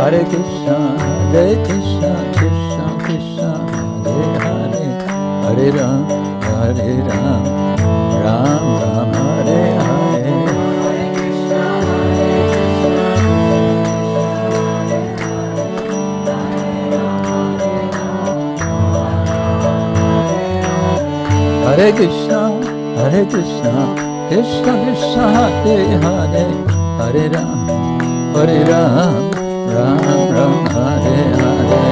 Hare Krishna, Hare Krishna, Krishna Krishna, Hare Hare, Hare Ram, Hare Ram, Ram Ram, Hare Hare. Hare Krishna, Hare Krishna, Krishna Krishna, Hare Hare, Hare Ram, Hare Ram, Ram Ram, Hare Hare.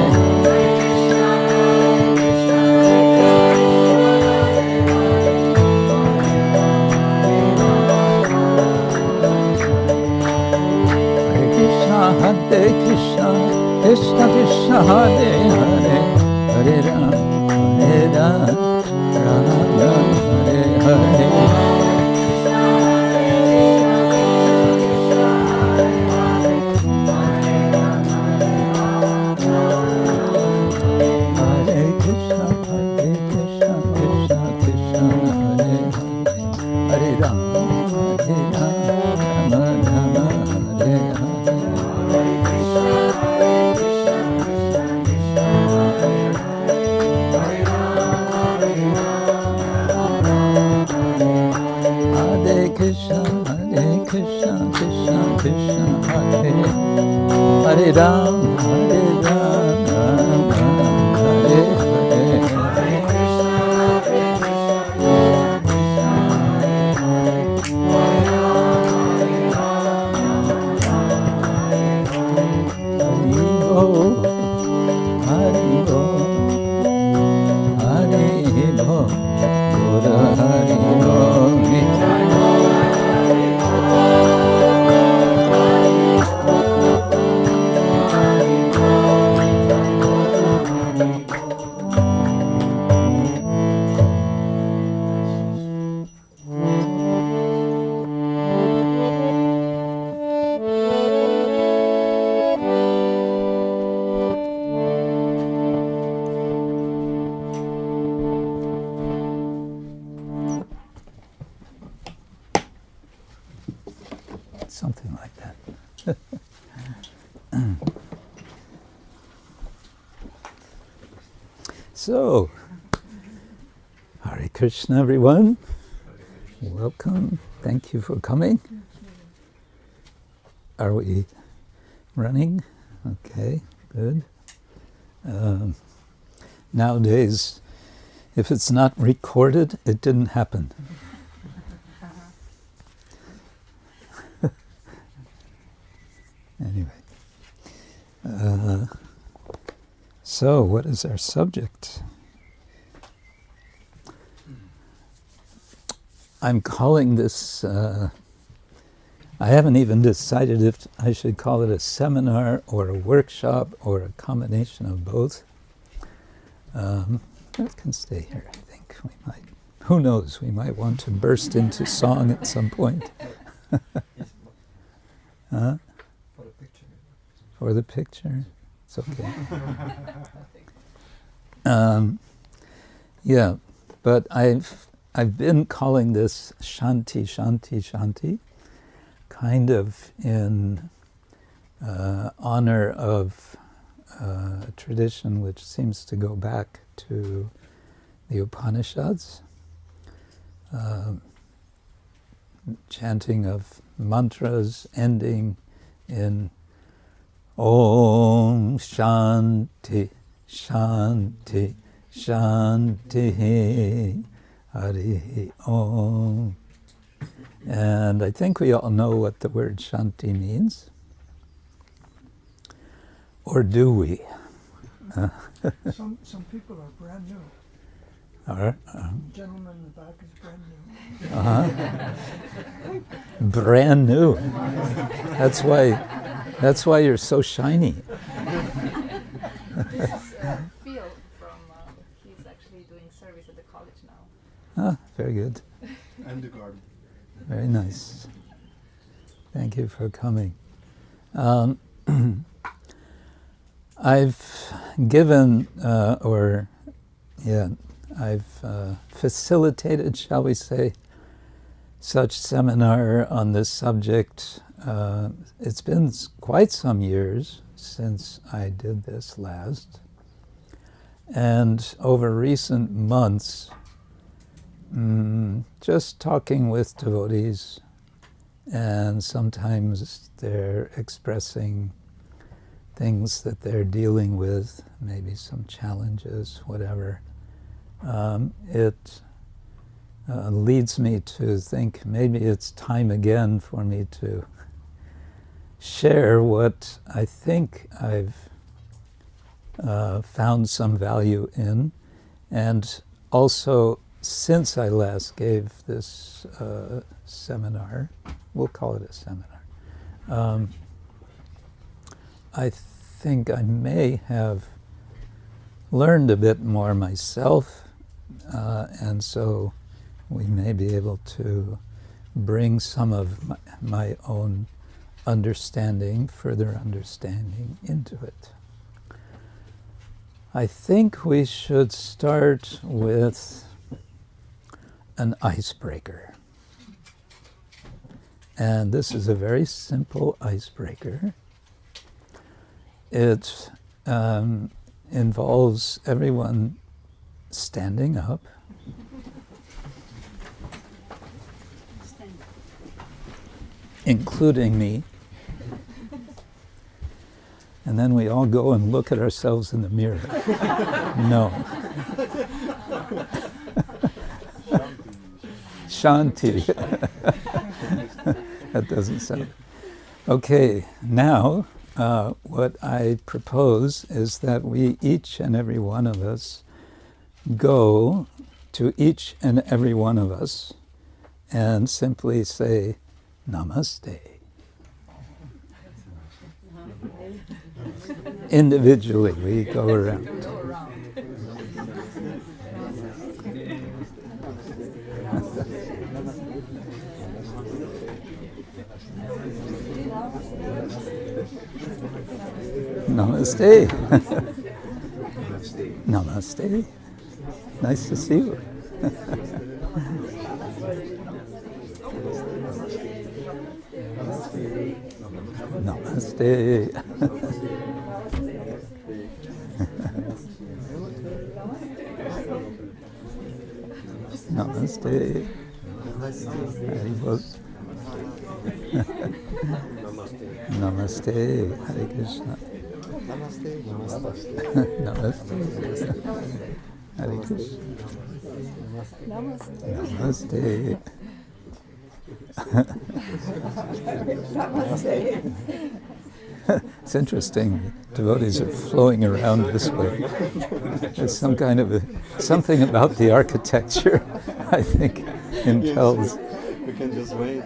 Hare Krishna, Krishna Krishna, Hare Hare, Hare Ram, Ram Ram, Hare Hare. Hare Ram, Hare Ram, Ram Ram, Hare Hare. Hare Krishna, Hare Bo, Hare Bo, Guru Hare Bo. Something like that. So, Hare Krishna, everyone. Welcome. Thank you for coming. Are we running? Okay, good. Nowadays, if it's not recorded, it didn't happen. Anyway, so what is our subject? I'm calling this, I haven't even decided if I should call it a seminar or a workshop or a combination of both. It can stay here, I think. We might, who knows, we might want to burst into song at some point. Huh? For the picture, it's okay. Yeah, but I've been calling this Shanti Shanti Shanti, kind of in honor of a tradition which seems to go back to the Upanishads, chanting of mantras ending in Om Shanti Shanti Shanti Hari Om. And I think we all know what the word Shanti means. Or do we? Some people are brand new. The gentleman in the back is brand Brand new. new. That's why you're so shiny. This is Phil from, he's actually doing service at the college now. Ah, very good. And the garden. Very nice. Thank you for coming. I've given, I've facilitated, shall we say, such seminar on this subject. It's been quite some years since I did this last. And over recent months, just talking with devotees, and sometimes they're expressing things that they're dealing with, maybe some challenges, whatever. It leads me to think maybe it's time again for me to share what I think I've found some value in. And also, since I last gave this seminar, we'll call it a seminar, I think I may have learned a bit more myself, and so we may be able to bring some of my own understanding, further understanding into it. I think we should start with an icebreaker. And this is a very simple icebreaker. It involves everyone standing up, including me. And then we all go and look at ourselves in the mirror. No. Shanti. That doesn't sound... Okay, now what I propose is that we, each and every one of us, go to each and every one of us and simply say, Namaste. Individually, we go around. Namaste. Namaste. Nice to see you. Namaste. Namaste. Namaste. Hare Krishna. Namaste. Namaste. Namaste. Hare Krishna. Namaste. It's interesting. Devotees are flowing around this way. There's some kind of something about the architecture, I think, impels. We can just wait.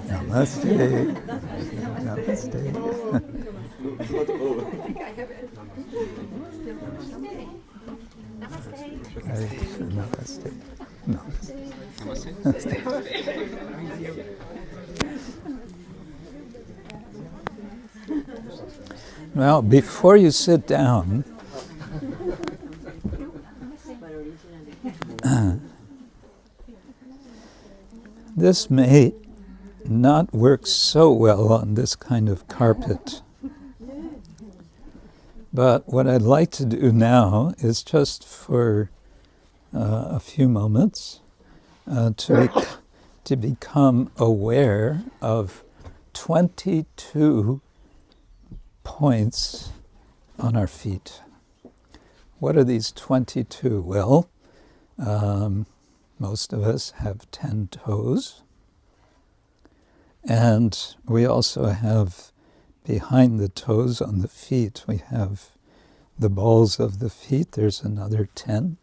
Namaste. Namaste. Namaste. Namaste. Namaste. Well, before you sit down, this may not work so well on this kind of carpet. But what I'd like to do now is just for a few moments to become aware of 22 points on our feet. What are these 22? Well, most of us have 10 toes. And we also have, behind the toes on the feet, we have the balls of the feet. There's another 10.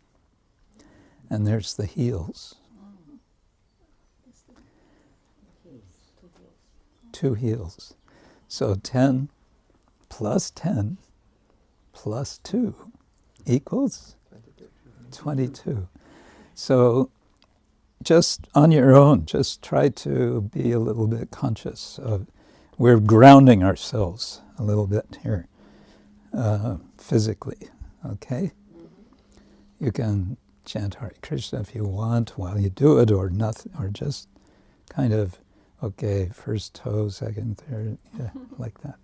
And there's the heels. 2 heels. So 10 plus 10 plus 2 equals 22. So just on your own, just try to be a little bit conscious of, we're grounding ourselves a little bit here, physically, okay? You can chant Hare Krishna if you want while you do it, or nothing, or just kind of, okay, first toe, second, third, yeah, like that.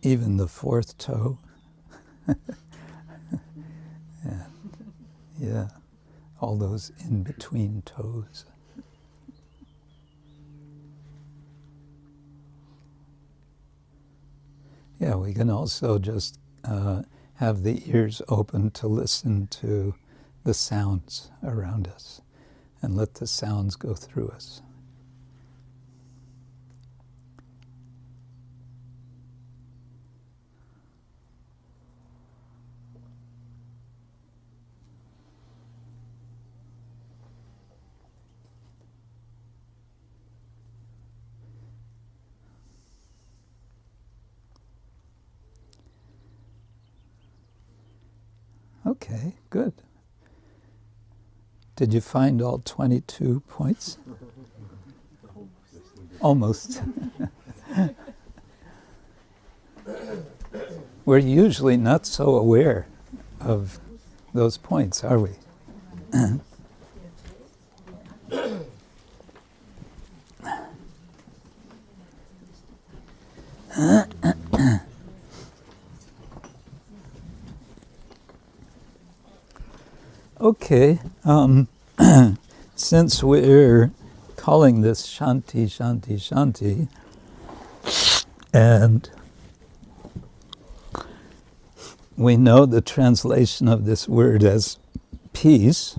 Even the 4th toe. Yeah, all those in-between toes. Yeah, we can also just have the ears open to listen to the sounds around us and let the sounds go through us. Okay, good. Did you find all 22 points? Almost. We're usually not so aware of those points, are we? Okay, since we're calling this Shanti, Shanti, Shanti, and we know the translation of this word as peace,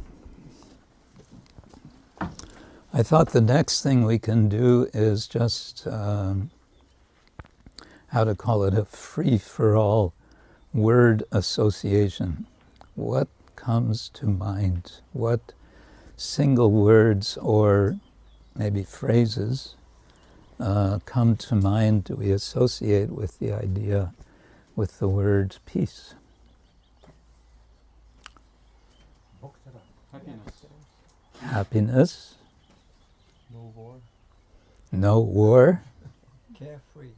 I thought the next thing we can do is just, how to call it, a free-for-all word association. What comes to mind? What single words or maybe phrases come to mind do we associate with the idea, with the word peace? Happiness. Happiness. No war. No war. Carefree.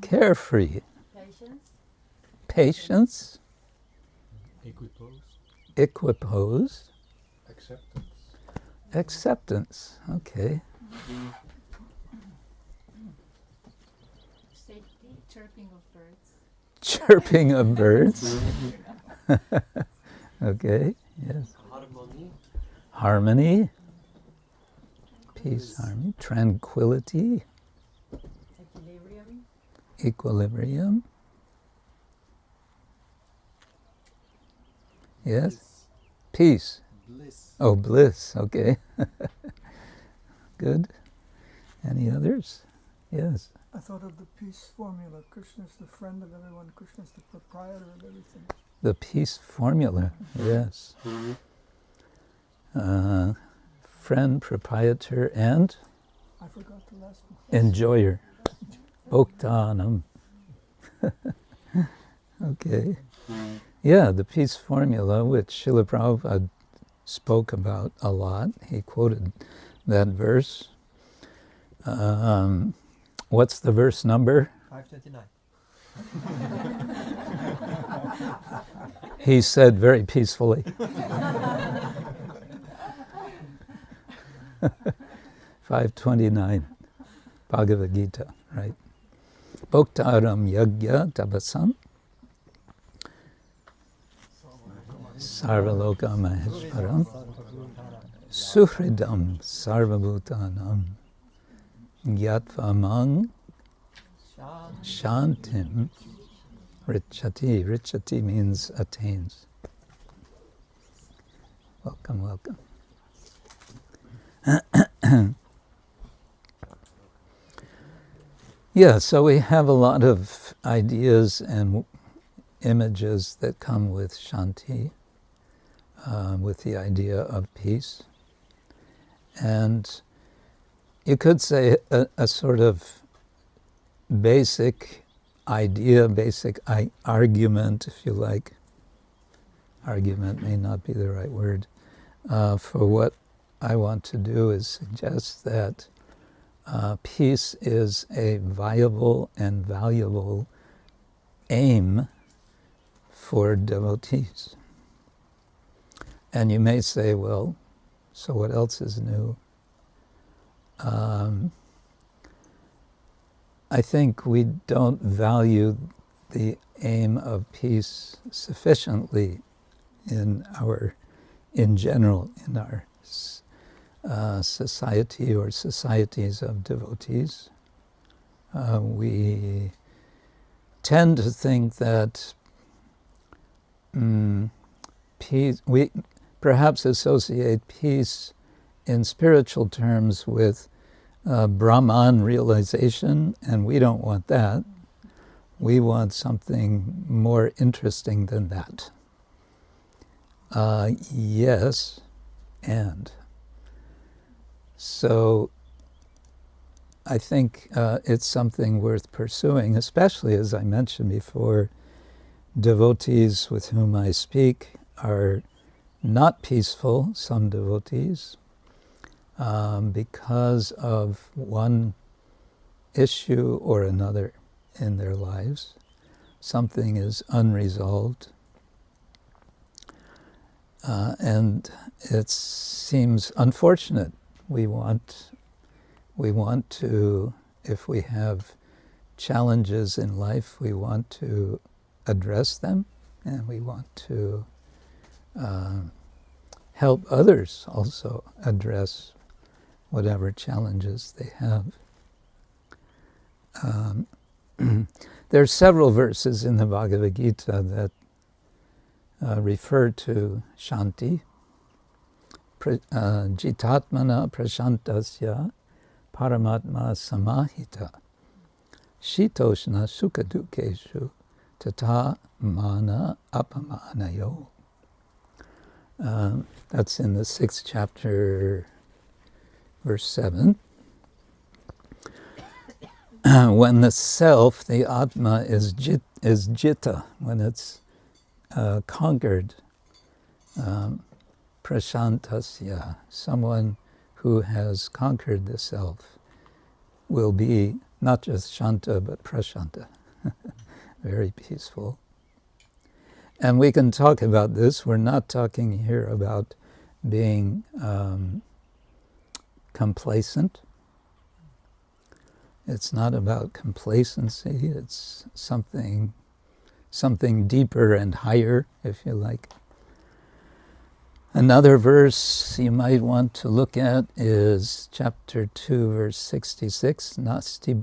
Carefree. Patience. Patience. Equipoise. Equipoise. Acceptance. Acceptance. Okay. Safety. Chirping of birds. Chirping of birds. Okay. Yes. Harmony. Harmony. Peace, harmony. Tranquility. Equilibrium. Equilibrium. Yes. Peace. Bliss. Oh, bliss. Okay. Good. Any others? Yes. I thought of the peace formula. Krishna is the friend of everyone. Krishna is the proprietor of everything. The peace formula. Yes. Friend, proprietor, and I forgot the last one. enjoyer. Bhoktanam. Okay. Yeah, the peace formula, which Srila Prabhupada spoke about a lot. He quoted that verse. What's the verse number? 529. He said very peacefully. 529, Bhagavad-gita, right? Bhoktaram yagya tapasam sarvaloka maheshwaram suhridam sarvabhutanam gyatva shantim richati. Richati means attains. Welcome, welcome. Yeah, so we have a lot of ideas and images that come with Shanti, with the idea of peace. And you could say a sort of basic idea, basic argument, if you like. Argument may not be the right word. For what I want to do is suggest that peace is a viable and valuable aim for devotees. And you may say, well, so what else is new? I think we don't value the aim of peace sufficiently in general, in our society or societies of devotees. We tend to think that peace, we perhaps associate peace in spiritual terms with Brahman realization, and we don't want that. We want something more interesting than that. Yes, and. So I think it's something worth pursuing, especially, as I mentioned before, devotees with whom I speak are not peaceful, some devotees, because of one issue or another in their lives. Something is unresolved. And it seems unfortunate. We want to, if we have challenges in life, we want to address them, and we want to help others also address whatever challenges they have. There are several verses in the Bhagavad-gita that refer to Shanti. Jitatmana prashantasya paramatma samahita shitoshna sukadukeshu tata mana apamanayo. That's in the 6th chapter, verse 7. When the self, the atma, is jitta, when it's conquered, prashantasya, someone who has conquered the self, will be not just shanta, but prashanta, very peaceful. And we can talk about this. We're not talking here about being complacent. It's not about complacency. It's something deeper and higher, if you like. Another verse you might want to look at is chapter 2, verse 66. Na asti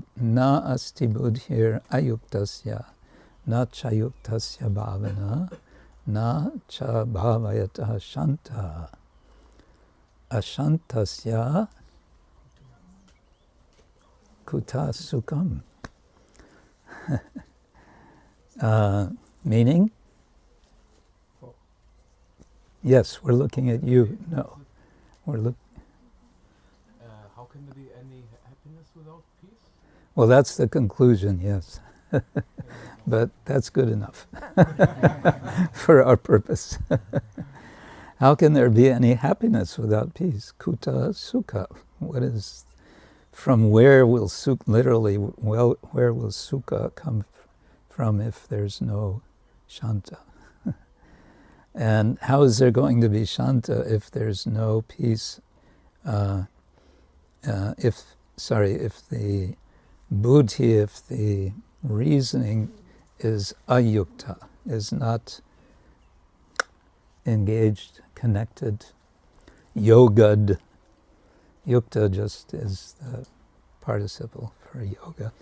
buddhir ayuktasya, na chayuktasya bhavana, na cha bhavayata shanta, ashantasya kuta sukam. Meaning? Yes, we're looking at you. No, we're looking. How can there be any happiness without peace? Well, that's the conclusion, yes. But that's good enough for our purpose. How can there be any happiness without peace? Kuta sukha. What is, from where will sukha, literally, well, where will sukha come from if there's no shanta? And how is there going to be shanta if there's no peace? If the buddhi, if the reasoning is ayukta, is not engaged, connected, yogad. Yukta just is the participle for yoga.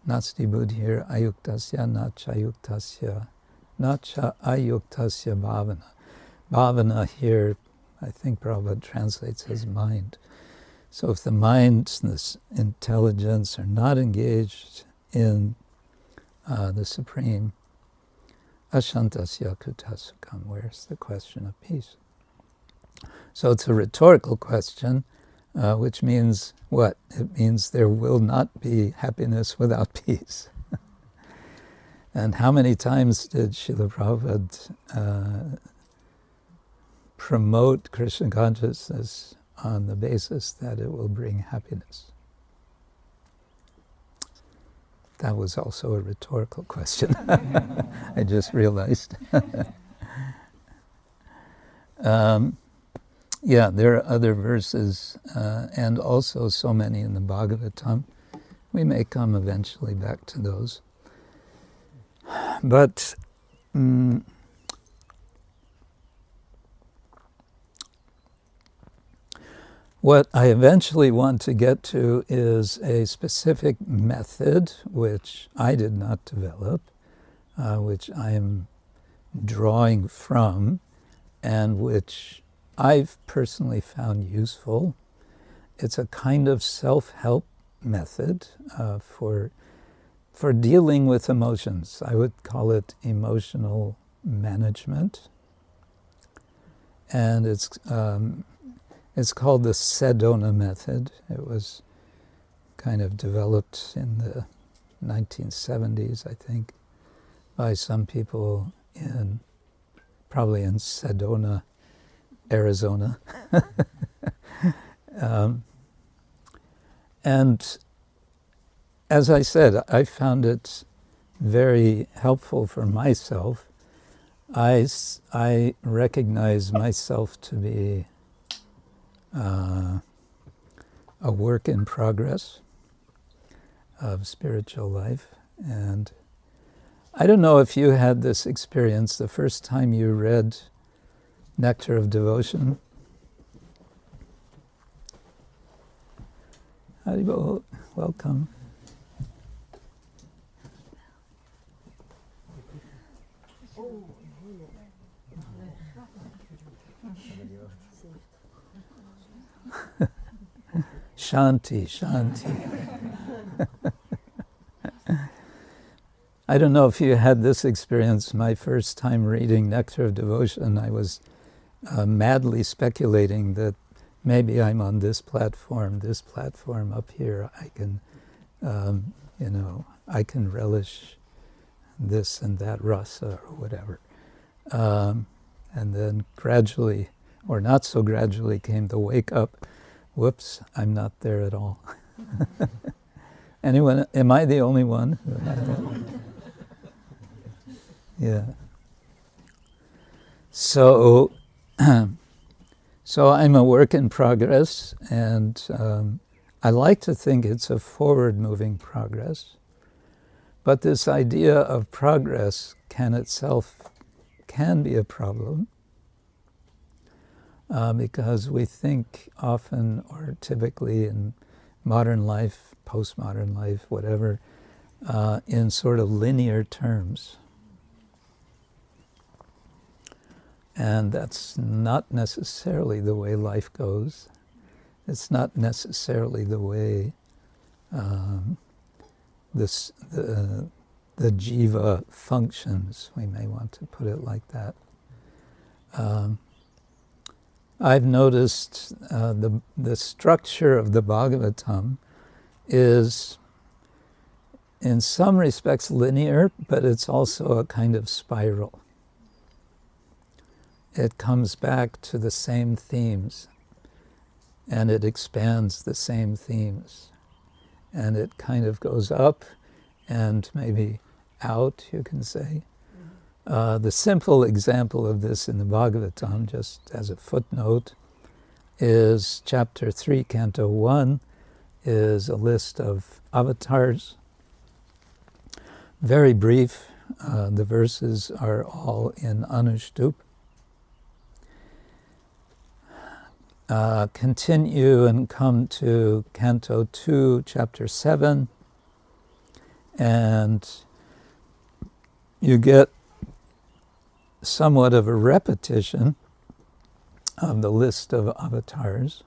Nasti buddhir ayuktasya nachayuktasya. Nacha ayuktasya bhavana. Bhavana here, I think Prabhupada translates as mind. So if the mind and this intelligence are not engaged in the Supreme, ashantasya kutasukam, where's the question of peace? So it's a rhetorical question, which means what? It means there will not be happiness without peace. And how many times did Srila Prabhupada promote Krishna consciousness on the basis that it will bring happiness? That was also a rhetorical question. I just realized. Yeah, there are other verses, and also so many in the Bhagavatam. We may come eventually back to those. But what I eventually want to get to is a specific method which I did not develop, which I am drawing from, and which I've personally found useful. It's a kind of self-help method for dealing with emotions. I would call it emotional management. And it's called the Sedona Method. It was kind of developed in the 1970s, I think, by some people probably in Sedona, Arizona. And as I said, I found it very helpful for myself. I recognize myself to be a work in progress of spiritual life. And I don't know if you had this experience the first time you read Nectar of Devotion. Haribol, welcome. Shanti, Shanti. I don't know if you had this experience. My first time reading Nectar of Devotion, I was madly speculating that maybe I'm on this platform up here. I can, I can relish this and that rasa or whatever. And then gradually, or not so gradually, came the wake up. Whoops, I'm not there at all. Anyone, am I the only one who had that? Yeah. So I'm a work in progress, and I like to think it's a forward-moving progress. But this idea of progress can be a problem, because we think often, or typically in modern life, postmodern life, whatever, in sort of linear terms. And that's not necessarily the way life goes. It's not necessarily the way the jiva functions, we may want to put it like that. I've noticed the structure of the Bhagavatam is in some respects linear, but it's also a kind of spiral. It comes back to the same themes, and it expands the same themes. And it kind of goes up and maybe out, you can say. The simple example of this in the Bhagavatam, just as a footnote, is chapter 3, canto 1, is a list of avatars. Very brief. The verses are all in Anushtup. Continue and come to Canto 2, Chapter 7, and you get somewhat of a repetition of the list of avatars.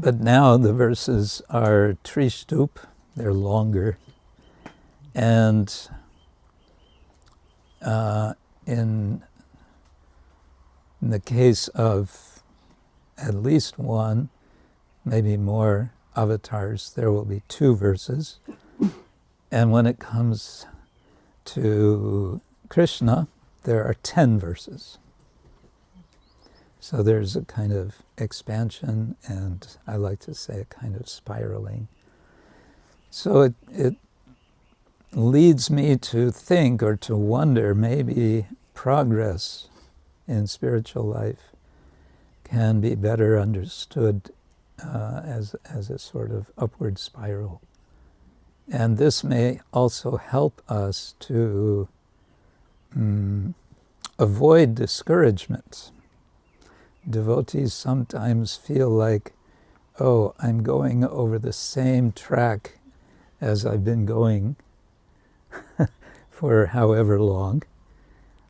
But now the verses are trishtup, they're longer, and in the case of at least one, maybe more avatars, there will be 2 verses. And when it comes to Krishna, there are 10 verses. So there's a kind of expansion, and I like to say a kind of spiraling. So it leads me to think or to wonder, maybe progress in spiritual life can be better understood as a sort of upward spiral. And this may also help us to avoid discouragement. Devotees sometimes feel like, oh, I'm going over the same track as I've been going for however long.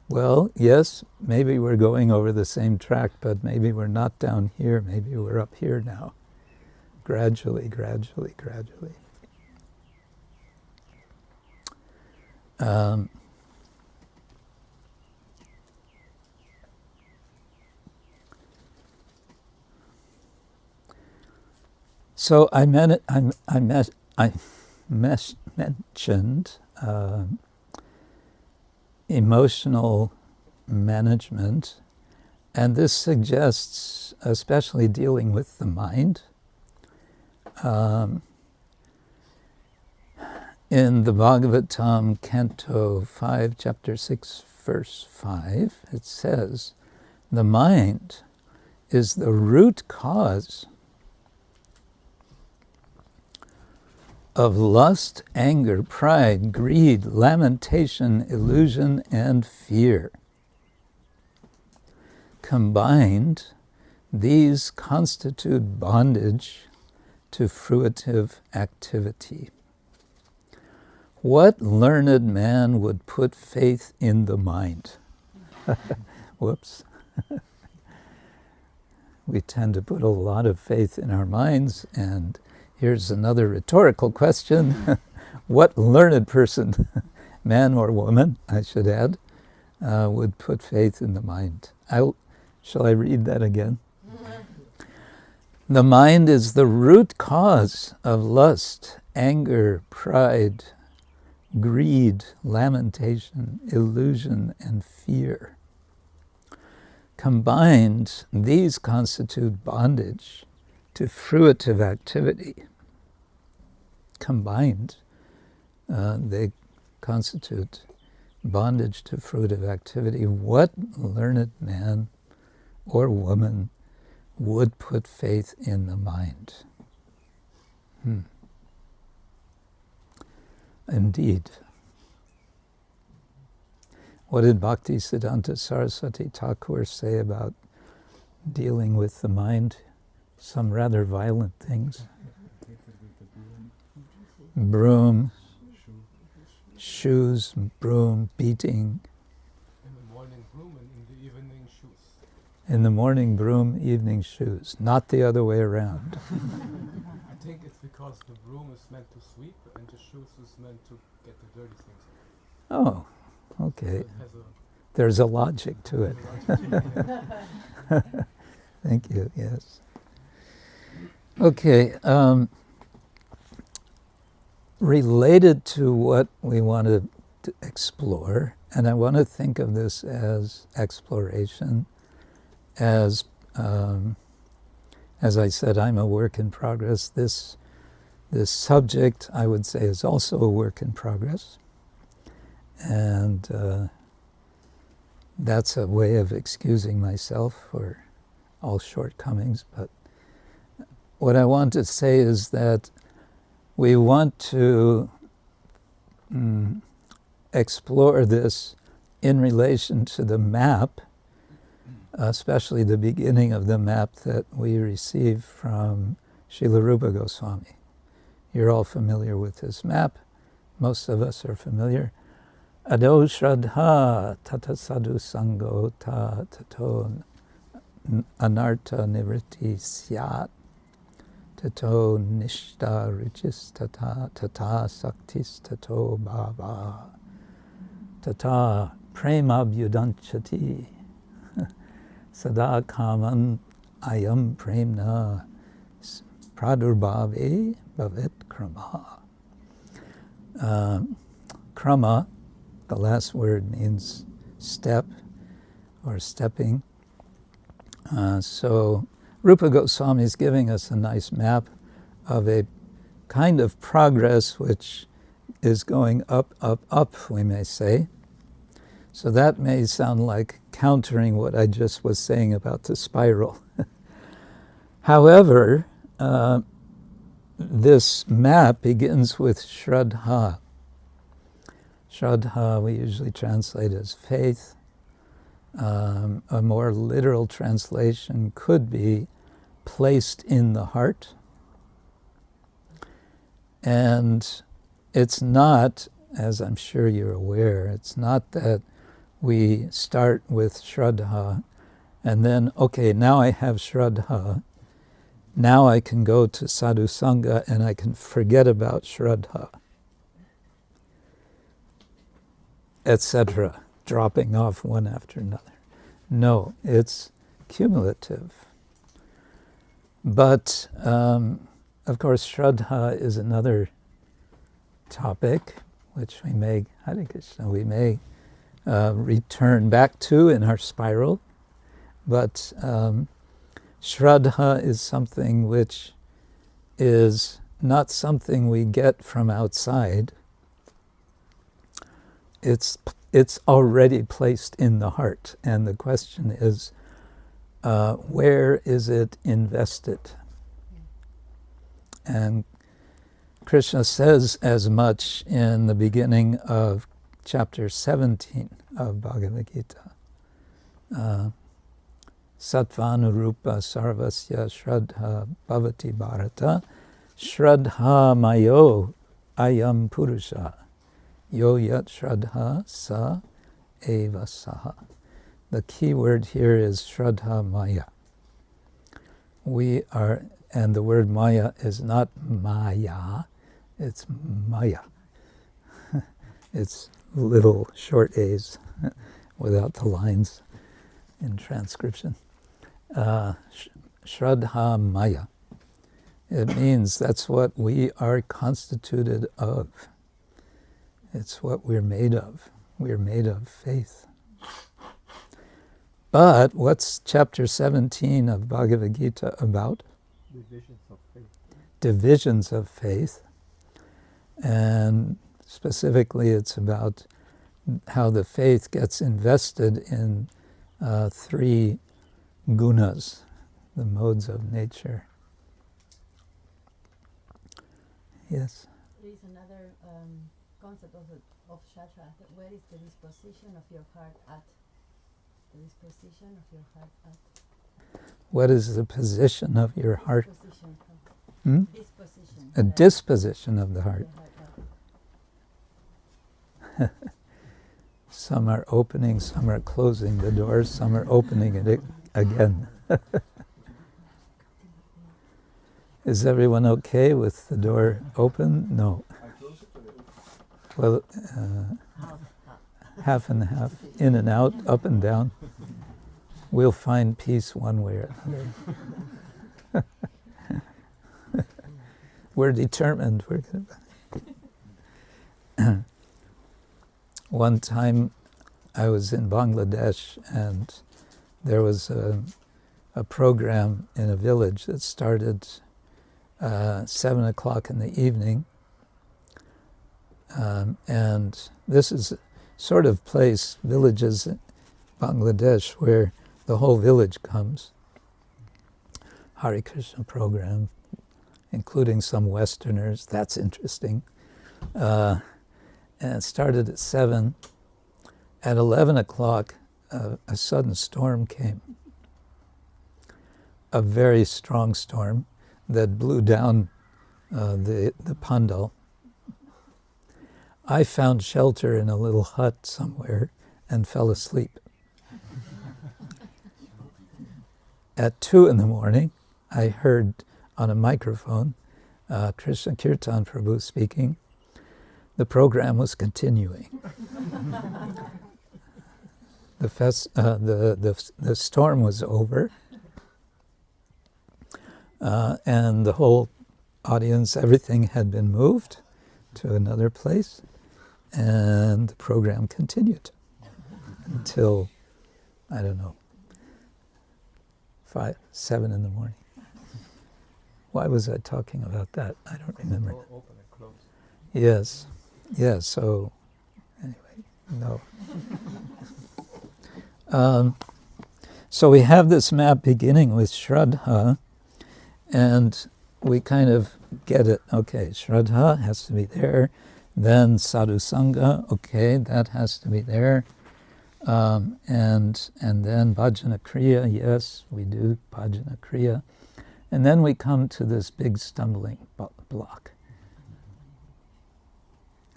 Well, yes, maybe we're going over the same track, but maybe we're not down here, maybe we're up here now. Gradually, gradually, gradually. So I mentioned emotional management, and this suggests especially dealing with the mind. In the Bhagavatam, Canto 5, Chapter 6, Verse 5, it says, the mind is the root cause of lust, anger, pride, greed, lamentation, illusion, and fear. Combined, these constitute bondage to fruitive activity. What learned man would put faith in the mind? Whoops. We tend to put a lot of faith in our minds, and here's another rhetorical question. What learned person, man or woman, I should add, would put faith in the mind? Shall I read that again? The mind is the root cause of lust, anger, pride, greed, lamentation, illusion, and fear. Combined, these constitute bondage to fruitive activity. Combined, they constitute bondage to fruitive activity. What learned man or woman would put faith in the mind? Indeed. What did Bhakti Siddhanta Saraswati Thakur say about dealing with the mind? Some rather violent things. Broom, shoes, broom, beating. In the morning broom and in the evening shoes. In the morning broom, evening shoes. Not the other way around. I think it's because the broom is meant to sweep and the shoes is meant to get the dirty things Oh, out. okay. So it has There's a logic to it. Thank you, yes. Okay, related to what we want to explore, and I want to think of this as exploration, as I said, I'm a work in progress. This subject, I would say, is also a work in progress. And that's a way of excusing myself for all shortcomings. But what I want to say is that we want to explore this in relation to the map, especially the beginning of the map that we received from Srila Rupa Goswami. You're all familiar with this map. Most of us are familiar. Ado shraddha tata sadhu sango ta tato anartha-nivritti syat. tato nishta ruchis tata tata saktis tato bhava tata prema bhudanchati sada kaman ayam premna pradurbhave bhavet krama. Krama, the last word, means step or stepping. So Rupa Goswami is giving us a nice map of a kind of progress which is going up, up, up, we may say. So that may sound like countering what I just was saying about the spiral. However, this map begins with shraddha. Shraddha we usually translate as faith. A more literal translation could be placed in the heart. And it's not, as I'm sure you're aware, it's not that we start with shraddha and then, okay, now I have shraddha, now I can go to sadhu sangha and I can forget about shraddha, etc., dropping off one after another. No, it's cumulative. But, of course, shraddha is another topic which we may, Hare Krishna, we may return back to in our spiral. But shraddha is something which is not something we get from outside. It's already placed in the heart. And the question is, where is it invested? And Krishna says as much in the beginning of chapter 17 of Bhagavad-gita. Sattva-nurupa sarvasya shraddha bhavati bharata shraddha mayo ayam purusha yo yat shraddha sa eva saha. The key word here is shraddha maya. We are, and the word maya is not maya, it's maya. It's little short A's without the lines in transcription. Shraddha maya. It means that's what we are constituted of. It's what we're made of. We're made of faith. But what's chapter 17 of Bhagavad-gita about? Divisions of faith. Divisions of faith. And specifically it's about how the faith gets invested in three gunas, the modes of nature. Yes? There is another concept of shastra. Where is the disposition of your heart at? The disposition of your heart at? What is the position of your heart? Disposition. Disposition. A disposition of the heart. Some are opening, some are closing the doors, some are opening it again. Is everyone okay with the door open? No. Well, half and half, in and out, up and down. We'll find peace one way or another. We're determined. One time I was in Bangladesh and there was a program in a village that started 7 o'clock in the evening. And this is sort of place, villages in Bangladesh, where the whole village comes. Hare Krishna program, including some Westerners. That's interesting. And it started at 7. At 11 o'clock, a sudden storm came. A very strong storm that blew down the pandal. I found shelter in a little hut somewhere and fell asleep. At 2 in the morning, I heard on a microphone, Krishna Kirtan Prabhu speaking. The program was continuing. The storm was over, and the whole audience, everything had been moved to another place, and the program continued until, I don't know, 5, 7 in the morning. Why was I talking about that? I don't remember. Open and close. Yes, yes. So anyway, no. So we have this map beginning with shraddha, and we kind of get it. Okay, shraddha has to be there. Then sadhu sangha, okay, that has to be there. And then bhajana kriya, yes, we do bhajana kriya. And then we come to this big stumbling block.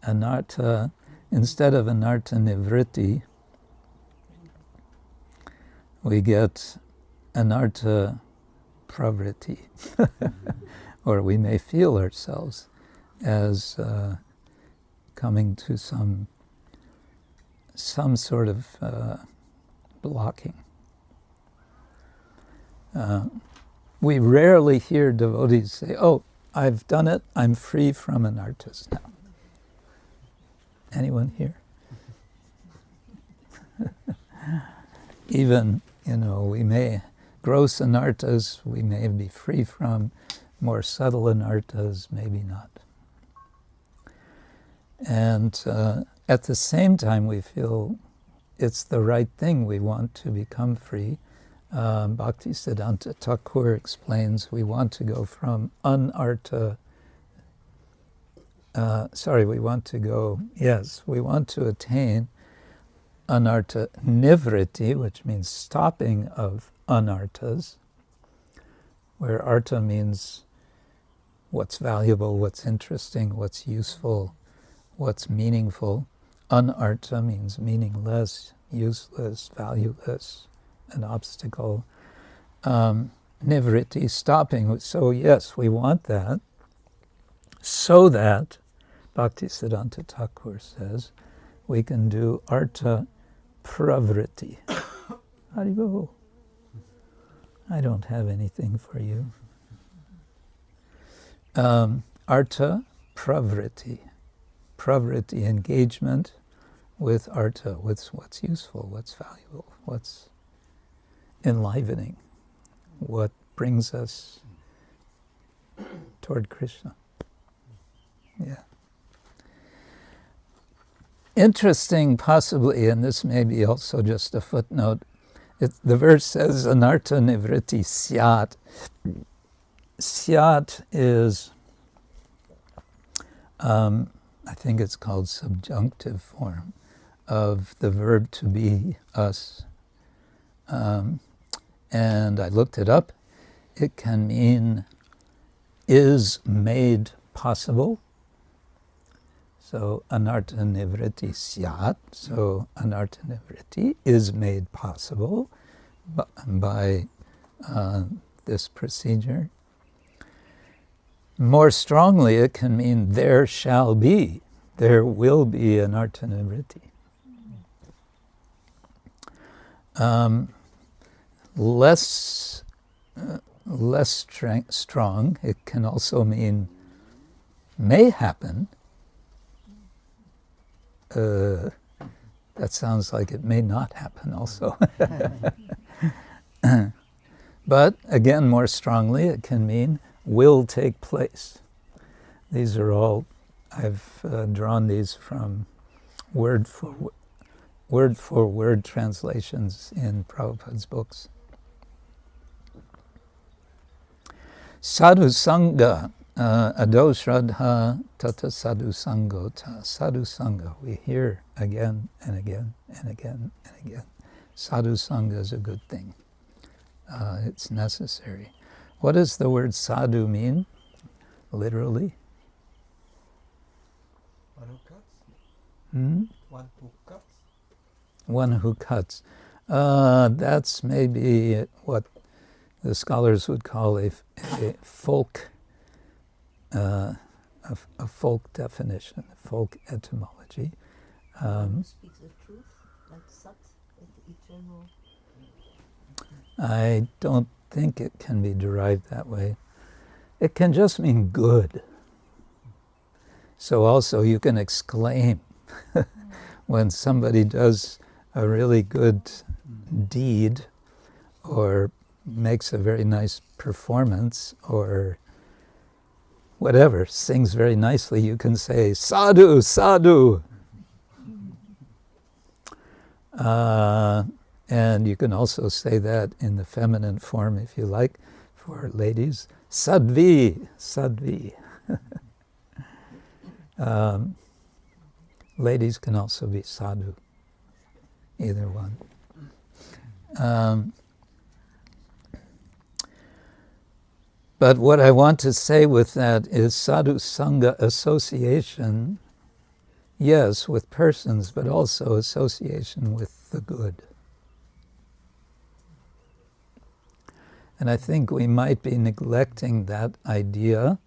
Anartha, instead of anartha-nivritti, we get anartha-pravritti. Or we may feel ourselves as coming to some sort of blocking. We rarely hear devotees say, "Oh, I've done it, I'm free from anarthas now." Anyone here? Even, we may, gross anarthas we may be free from, more subtle anarthas maybe not. And at the same time we feel it's the right thing, we want to become free. Bhaktisiddhanta Thakur explains we want to go from we want to attain anartha-nivritti, which means stopping of anarthas, where artha means what's valuable, what's interesting, what's useful, what's meaningful. Anartha means meaningless, useless, valueless, an obstacle. Nivritti, stopping. So yes, we want that, so that, Bhaktisiddhanta Thakur says, we can do artha-pravritti. Haribo. I don't have anything for you. Artha-pravritti. Pravritti, engagement with artha, with what's useful, what's valuable, what's enlivening, what brings us toward Krishna. Yeah. Interesting, possibly, and this may be also just a footnote, the verse says, anartha-nivritti syat. Syat is, I think it's called subjunctive form of the verb to be, us. And I looked it up. It can mean is made possible. So anartha-nivritti syat. So anartha-nivritti is made possible by this procedure. More strongly, it can mean there shall be, there will be anartha-nivritti. Less strong, it can also mean may happen. That sounds like it may not happen also. But again, more strongly, it can mean will take place. These are all, I've drawn these from word for word translations in Prabhupada's books. Sadhu Sangha, Ado Shraddha Tata Sadhu Sangota. Sadhu Sangha, we hear again and again and again and again. Sadhu Sangha is a good thing. It's necessary. What does the word sadhu mean, literally? One who cuts? One who cuts? One who cuts. That's maybe what the scholars would call a folk a folk definition, a folk etymology. Who speaks the truth, like Sat, the eternal? I don't think it can be derived that way. It can just mean good. So also you can exclaim when somebody does a really good deed or makes a very nice performance or whatever, sings very nicely, you can say, sadhu, sadhu. And you can also say that in the feminine form, if you like, for ladies, sadvi, sadvi. Ladies can also be sadhu, either one. But what I want to say with that is sadhu sangha association, yes, with persons, but also association with the good. And I think we might be neglecting that idea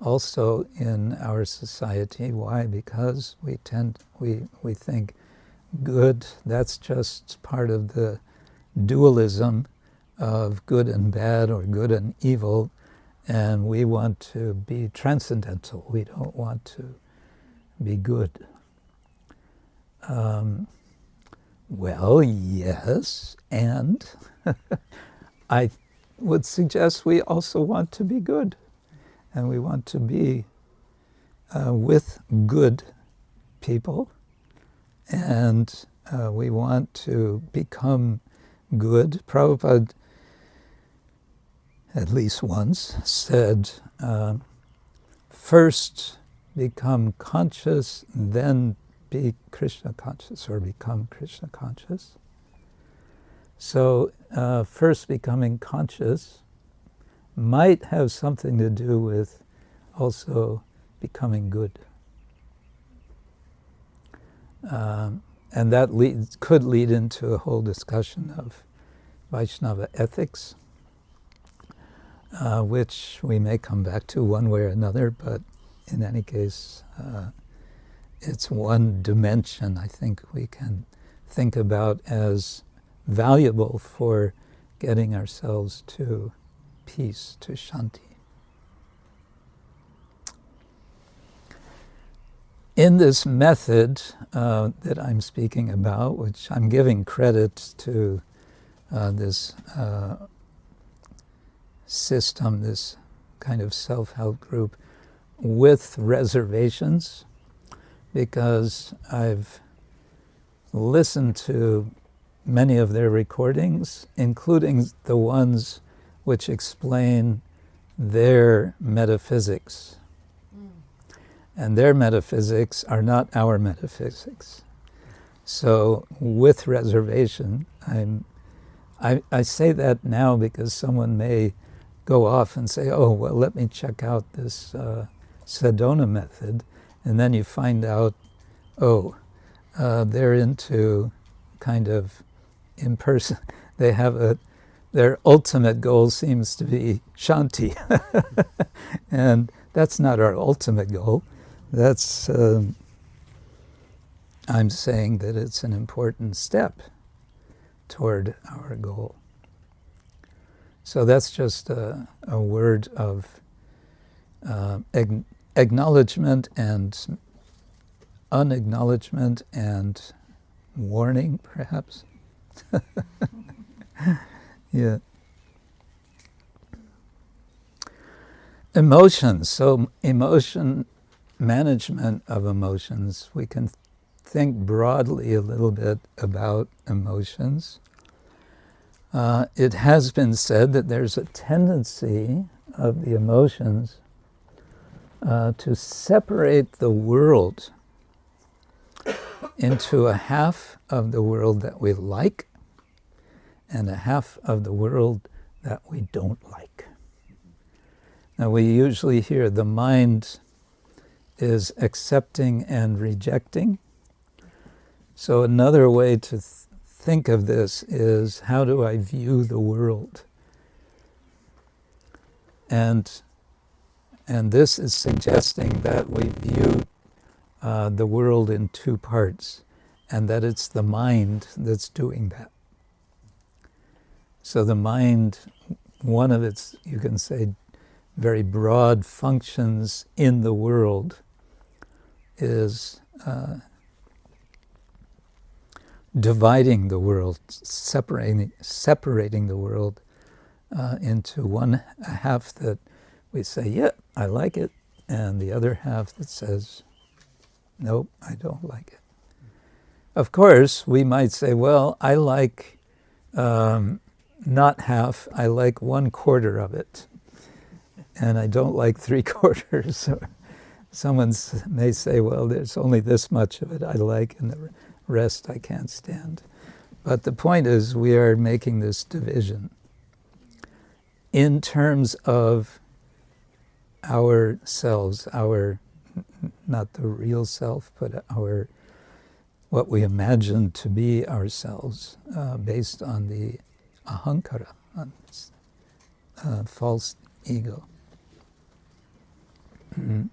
also in our society. Why? Because we think good, that's just part of the dualism of good and bad or good and evil, and we want to be transcendental. We don't want to be good. Well, yes, and I would suggest we also want to be good, and we want to be with good people, and we want to become good. Prabhupada, at least once, said, first become conscious, then be Krishna conscious, or become Krishna conscious. So first becoming conscious might have something to do with also becoming good. And that could lead into a whole discussion of Vaishnava ethics, which we may come back to one way or another, but in any case, it's one dimension I think we can think about as valuable for getting ourselves to peace, to Shanti. In this method that I'm speaking about, which I'm giving credit to this system, this kind of self-help group, with reservations, because I've listened to many of their recordings, including the ones which explain their metaphysics. And their metaphysics are not our metaphysics. So with reservation, I say that now because someone may go off and say, oh, well, let me check out this Sedona Method, and then you find out, oh, they're into kind of impersonal. They have their ultimate goal seems to be Shanti, and that's not our ultimate goal. That's I'm saying that it's an important step toward our goal. So that's just a word of acknowledgement and unacknowledgement and warning, perhaps. Yeah. Emotions. So emotion management of emotions. We can think broadly a little bit about emotions. It has been said that there's a tendency of the emotions to separate the world into a half of the world that we like and a half of the world that we don't like. Now we usually hear the mind is accepting and rejecting. So another way to think of this is, how do I view the world? And this is suggesting that we view the world in two parts, and that it's the mind that's doing that. So the mind, one of its, you can say, very broad functions in the world is dividing the world, separating the world into one half that we say, yeah, I like it, and the other half that says, nope, I don't like it. Of course, we might say, well, I like not half, I like 1/4 of it, and I don't like 3/4. Or someone may say, well, there's only this much of it I like, and the rest I can't stand. But the point is, we are making this division in terms of ourselves, not the real self, but what we imagine to be ourselves, based on the ahankara, on this, false ego. Mm-hmm.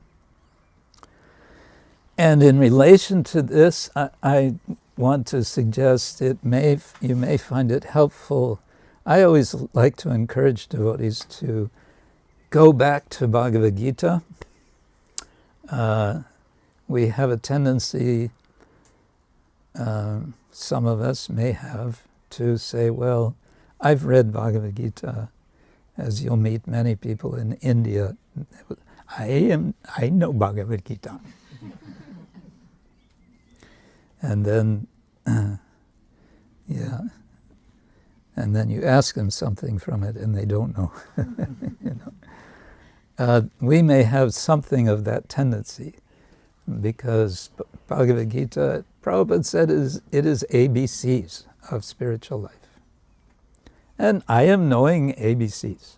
And in relation to this, I want to suggest you may find it helpful. I always like to encourage devotees to go back to Bhagavad-gita. We have a tendency, some of us may have, to say, well, I've read Bhagavad-gita, as you'll meet many people in India. I know Bhagavad-gita. And then, and then you ask them something from it and they don't know. We may have something of that tendency, because Bhagavad-gita, Prabhupada said, it is ABCs of spiritual life. And I am knowing ABCs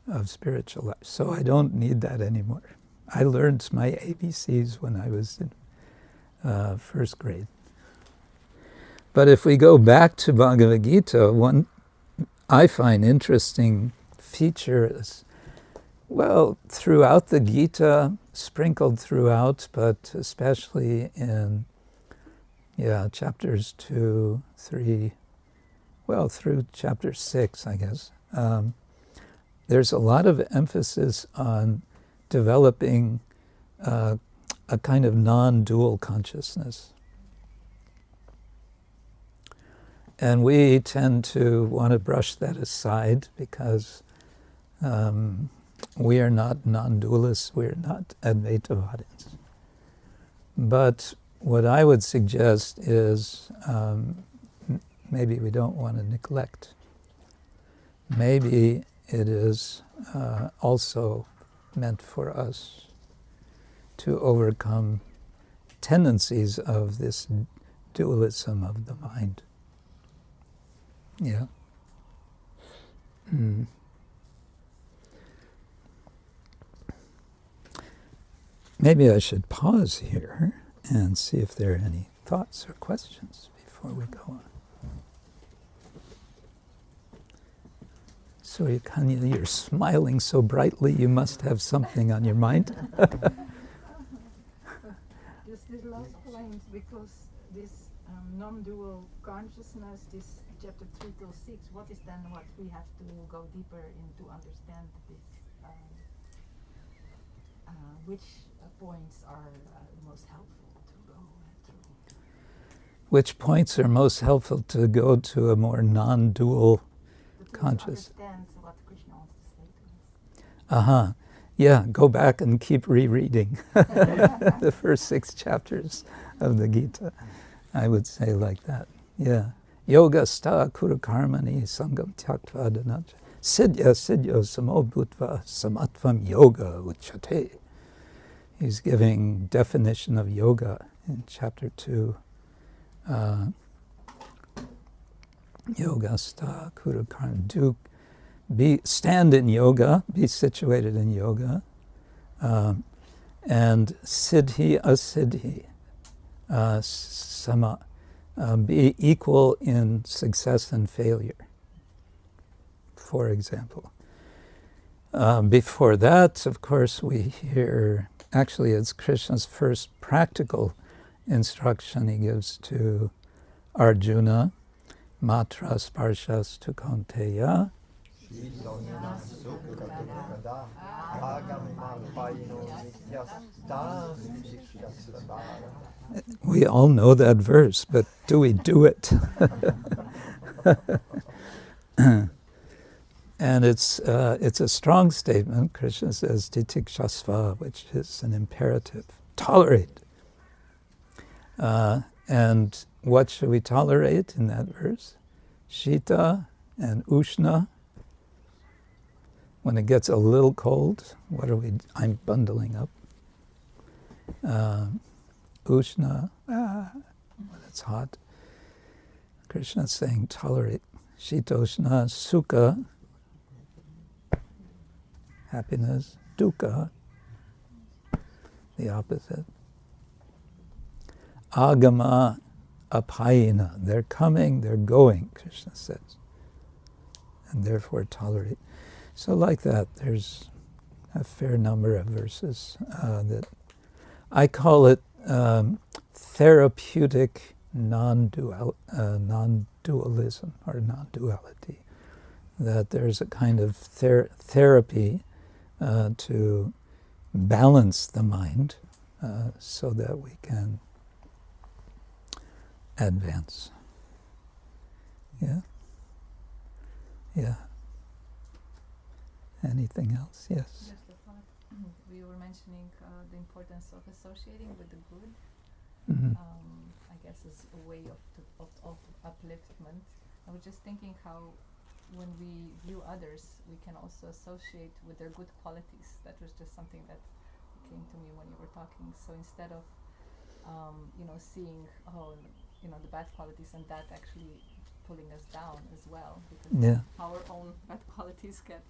of spiritual life, so I don't need that anymore. I learned my ABCs when I was in first grade. But if we go back to Bhagavad-gita, one I find interesting feature is, well, throughout the Gita, sprinkled throughout, but especially in chapters 2, 3, well, through chapter 6, I guess, there's a lot of emphasis on developing a kind of non-dual consciousness. And we tend to want to brush that aside because we are not non-dualists, we are not Advaitavadins. But what I would suggest is maybe we don't want to neglect. Maybe it is also meant for us to overcome tendencies of this dualism of the mind. Yeah. Mm. Maybe I should pause here and see if there are any thoughts or questions before we go on. So you're smiling so brightly, you must have something on your mind. Just this last point, because this non-dual consciousness, this chapter 3 till 6, what is then what we have to go deeper in to understand this? Which points are most helpful to go through? Which points are most helpful to go to a more non-dual conscious? To understand what Krishna wants to say to us. Yeah, go back and keep rereading the first 6 chapters of the Gita. I would say like that. Yeah. Yoga sta kuru karmani sangam tyaktva dhanaj siddhya samo bhutva samatvam yoga uchate. He's giving definition of yoga in chapter 2. Yoga sta kuru karma. Stand in yoga, be situated in yoga, and siddhi asiddhi, sama, be equal in success and failure. for example. Before that, of course, we hear, actually it's Krishna's first practical instruction he gives to Arjuna, matra sparshas tu kaunteya. We all know that verse, but do we do it? And it's a strong statement. Krishna says titikshasva, which is an imperative. Tolerate. And what should we tolerate in that verse? Shita and ushna. When it gets a little cold, I'm bundling up. Ushna, when it's hot. Krishna is saying tolerate. Shitoshna, sukha, happiness. Dukkha, the opposite. Agama, apayina. They're coming, they're going, Krishna says. And therefore tolerate. So like that, there's a fair number of verses that I call it therapeutic non-dualism or non-duality. That there's a kind of therapy to balance the mind so that we can advance. Yeah? Yeah. Anything else? Yes. Just a thought. We were mentioning the importance of associating with the good. Mm-hmm. I guess is a way of upliftment. I was just thinking how when we view others, we can also associate with their good qualities. That was just something that came to me when you were talking. So instead of seeing the bad qualities and that actually pulling us down as well, because our own bad qualities get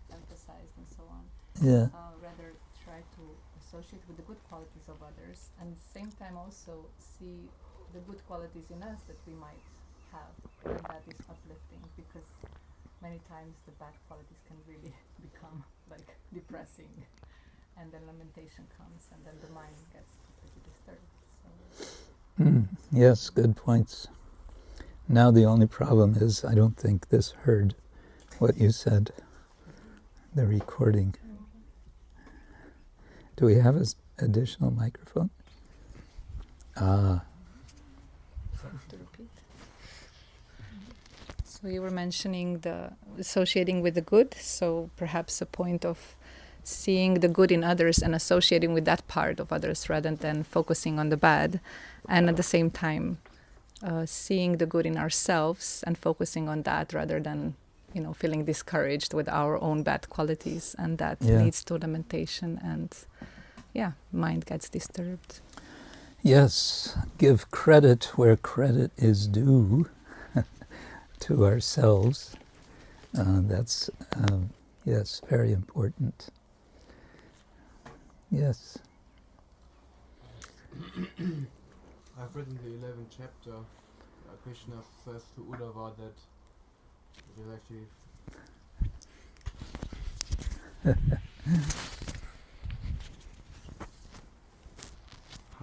emphasized and so on. Yeah. Rather try to associate with the good qualities of others, and at the same time also see the good qualities in us that we might have, and that is uplifting, because many times the bad qualities can really become like depressing, and then lamentation comes, and then the mind gets completely disturbed. So. Yes, good points. Now the only problem is I don't think this heard what you said, the recording. Do we have an additional microphone? To repeat. So you were mentioning the associating with the good, so perhaps a point of seeing the good in others and associating with that part of others rather than focusing on the bad, and at the same time seeing the good in ourselves and focusing on that rather than feeling discouraged with our own bad qualities, and that leads to lamentation and mind gets disturbed. Yes, give credit where credit is due to ourselves. That's very important. Yes. I've read in the 11th chapter, Krishna says to Uddhava that it is actually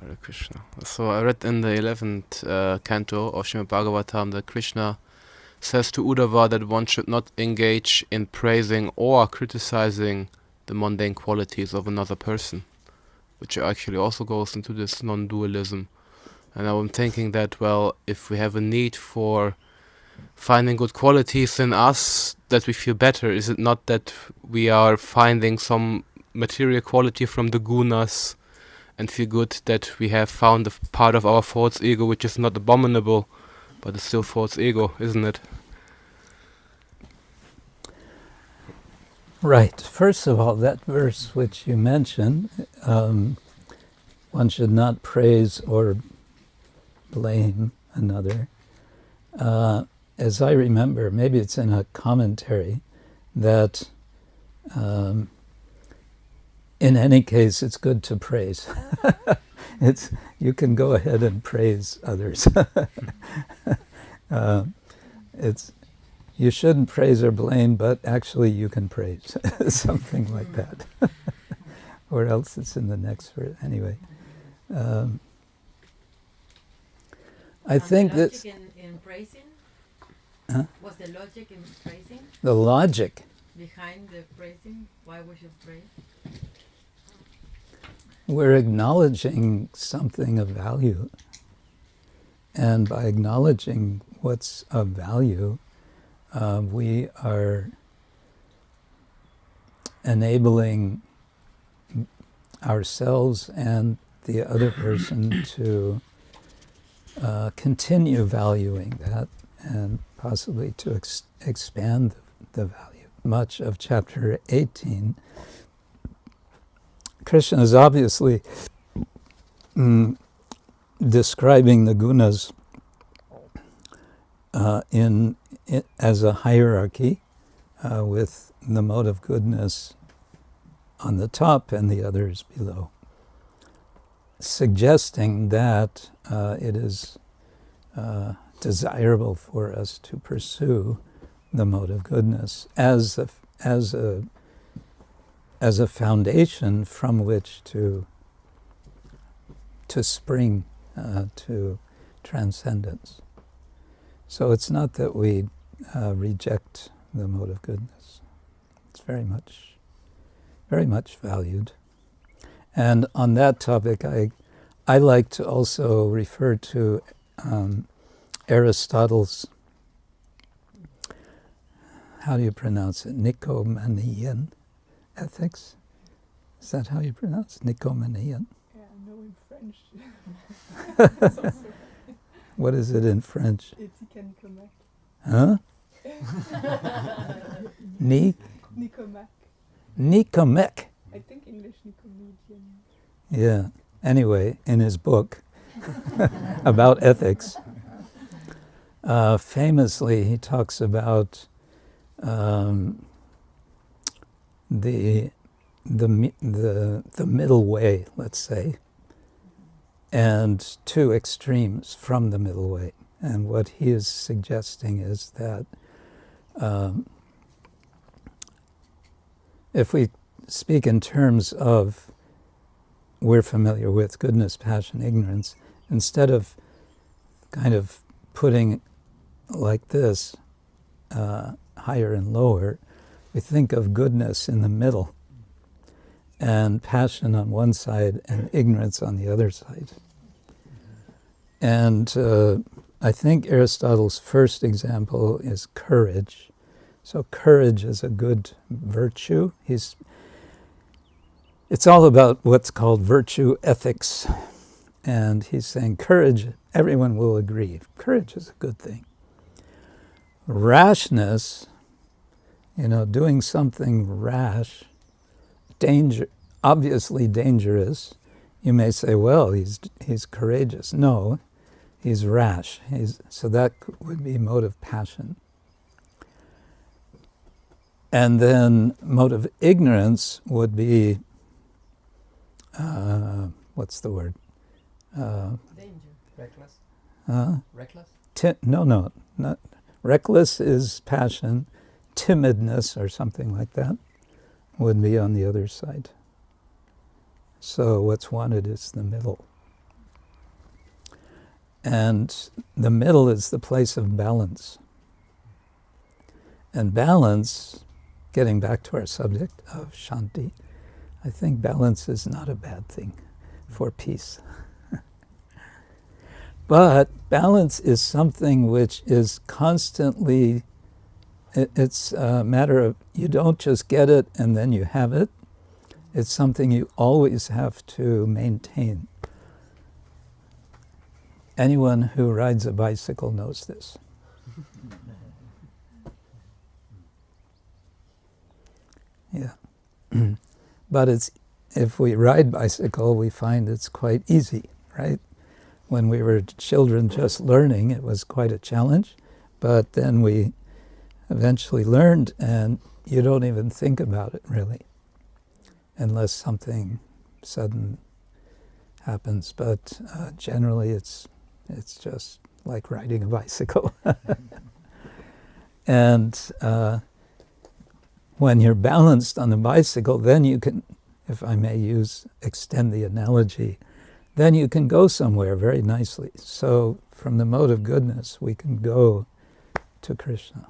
Hare Krishna. So I read in the 11th canto of Srimad-Bhagavatam that Krishna says to Uddhava that one should not engage in praising or criticizing the mundane qualities of another person, which actually also goes into this non-dualism. And I'm thinking that, if we have a need for finding good qualities in us that we feel better, is it not that we are finding some material quality from the gunas and feel good that we have found a part of our false ego which is not abominable, but it's still false ego, isn't it? Right. First of all, that verse which you mentioned, one should not praise or blame another. As I remember, maybe it's in a commentary, that in any case it's good to praise. You can go ahead and praise others. you shouldn't praise or blame, but actually you can praise. Something like that. Or else it's in the next verse. Anyway. I think the that... logic in praising? Huh? What's the logic in praising? The logic Behind the praising? Why we should praise? we're acknowledging something of value. And by acknowledging what's of value, we are enabling ourselves and the other person to continue valuing that and possibly to expand the value. Much of chapter 18, Krishna is obviously describing the gunas as a hierarchy with the mode of goodness on the top and the others below, suggesting that it is desirable for us to pursue the mode of goodness as a foundation from which to spring to transcendence. So it's not that we reject the mode of goodness. It's very much valued. And on that topic, I like to also refer to Aristotle's, how do you pronounce it? Nicomachean ethics? Is that how you pronounce it? Nicomachean? Yeah, I know in French. What is it in French? Éthique and Nicomac. Huh? Nicomac. Nicomac. I think English Nicomachean. Yeah. Anyway, in his book about ethics, famously he talks about the middle way, let's say, and two extremes from the middle way. And what he is suggesting is that if we speak in terms of we're familiar with goodness, passion, ignorance, instead of kind of putting like this, higher and lower, we think of goodness in the middle and passion on one side and ignorance on the other side. And I think Aristotle's first example is courage. So courage is a good virtue. It's all about what's called virtue ethics. And he's saying courage, everyone will agree, courage is a good thing. Rashness, doing something rash, obviously dangerous. You may say, well, he's courageous. No, he's rash. So that would be mode of passion. And then mode of ignorance would be, what's the word? Danger. Reckless? Reckless? No, not reckless is passion. Timidness or something like that would be on the other side. So what's wanted is the middle. And the middle is the place of balance. And balance, getting back to our subject of Shanti, I think balance is not a bad thing for peace. But balance is something which is constantly, it's a matter of, you don't just get it and then you have it. It's something you always have to maintain. Anyone who rides a bicycle knows this. Yeah. But if we ride bicycle, we find it's quite easy, right? When we were children just learning, it was quite a challenge. But then we eventually learned, and you don't even think about it, really, unless something sudden happens. But generally, it's just like riding a bicycle. And when you're balanced on the bicycle, then you can, if I may extend the analogy, then you can go somewhere very nicely. So from the mode of goodness, we can go to Krishna.